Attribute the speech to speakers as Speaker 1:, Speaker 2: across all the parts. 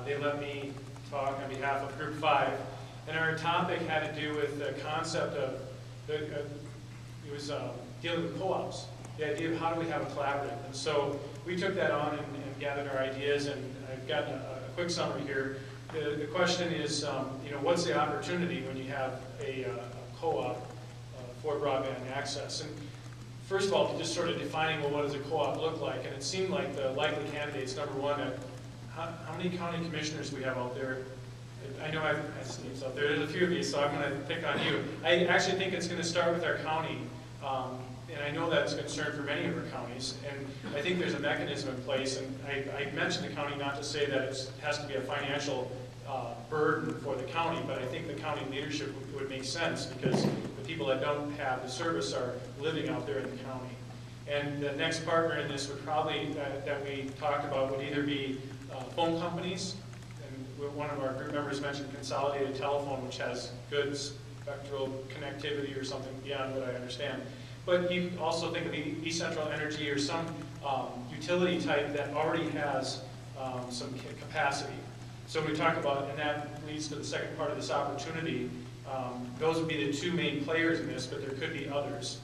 Speaker 1: They let me talk on behalf of Group 5, and our topic had to do with the concept of, it was dealing with co-ops, the idea of how do we have a collaborative. And so we took that on and gathered our ideas, and I've gotten a quick summary here. The question is, what's the opportunity when you have a co-op for broadband access? And first of all, just sort of defining, well, what does a co-op look like? And it seemed like the likely candidates, number one, how many county commissioners do we have out there? I know I've names out there. There's a few of you, so I'm going to pick on you. I actually think it's going to start with our county, and I know that's a concern for many of our counties, and I think there's a mechanism in place, and I mentioned the county not to say that it has to be a financial burden for the county, but I think the county leadership would make sense because the people that don't have the service are living out there in the county. And the next partner in this would probably, that we talked about, would either be phone companies, and one of our group members mentioned Consolidated Telephone, which has good spectral connectivity or something beyond what I understand. But you also think of the Decentral Energy or some utility type that already has some capacity. So we talk about, and that leads to the second part of this opportunity, those would be the two main players in this, but there could be others.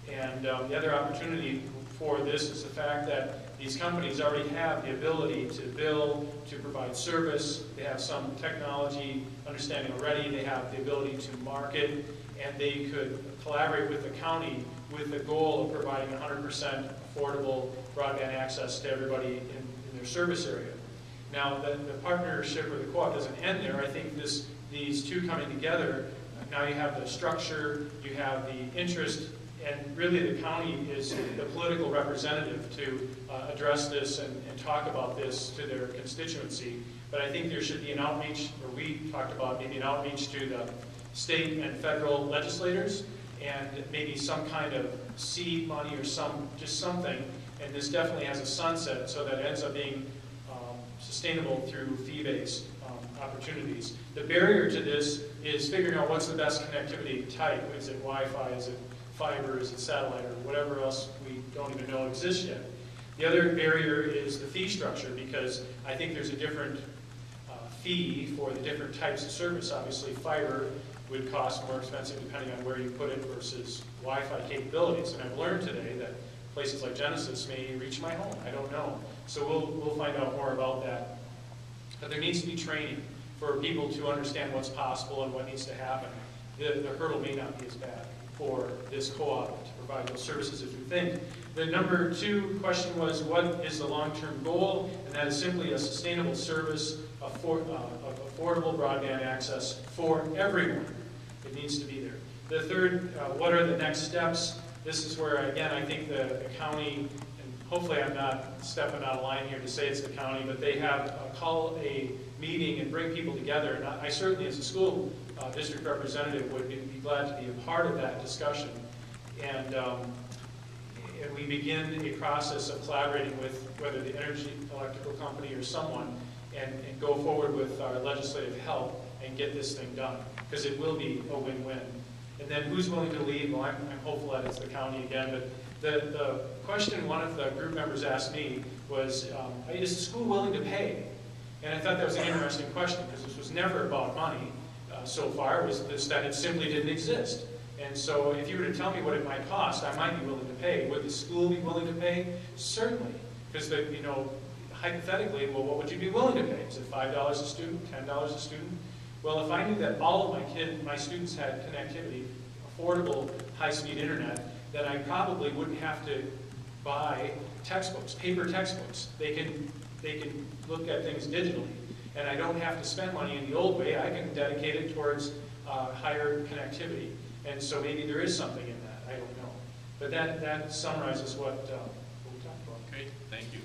Speaker 1: And the other opportunity for this is the fact that these companies already have the ability to build, to provide service, they have some technology understanding already, they have the ability to market, and they could collaborate with the county with the goal of providing 100% affordable broadband access to everybody in their service area. Now, the partnership or the co-op doesn't end there. I think these two coming together, now you have the structure, you have the interest, and really the county is the political representative to address this and talk about this to their constituency. But I think there should be an outreach, or we talked about maybe an outreach to the state and federal legislators, and maybe some kind of seed money or just something. And this definitely has a sunset, so that it ends up being sustainable through fee-based opportunities. The barrier to this is figuring out what's the best connectivity type. Is it Wi-Fi? Is it fiber? Is it satellite? Or whatever else we don't even know exists yet. The other barrier is the fee structure, because I think there's a different fee for the different types of service. Obviously, fiber would cost more expensive depending on where you put it versus Wi-Fi capabilities. And I've learned today that places like Genesis may reach my home. I don't know. So we'll find out more about that. But there needs to be training for people to understand what's possible and what needs to happen. The hurdle may not be as bad for this co-op to provide those services as you think. The number two question was, what is the long-term goal? And that is simply a sustainable service of affordable broadband access for everyone. It needs to be there. The third, what are the next steps? This is where, again, I think the county, and hopefully I'm not stepping out of line here to say it's the county, but they have call a meeting and bring people together. And I certainly, as a school district representative, would be glad to be a part of that discussion. And we begin a process of collaborating with whether the energy electrical company or someone, and go forward with our legislative help and get this thing done, because it will be a win-win. And then who's willing to lead? Well, I'm hopeful that it's the county again, but the question one of the group members asked me was, is the school willing to pay? And I thought that was an interesting question, because this was never about money so far, was this, that it simply didn't exist. And so if you were to tell me what it might cost, I might be willing to pay. Would the school be willing to pay? Certainly, because hypothetically, well, what would you be willing to pay? Is it $5 a student, $10 a student? Well, if I knew that all of my students had connectivity, affordable high-speed internet, then I probably wouldn't have to buy textbooks, paper textbooks. They can look at things digitally, and I don't have to spend money in the old way. I can dedicate it towards higher connectivity, and so maybe there is something in that. I don't know, but that summarizes what we talked about.
Speaker 2: Okay, thank you.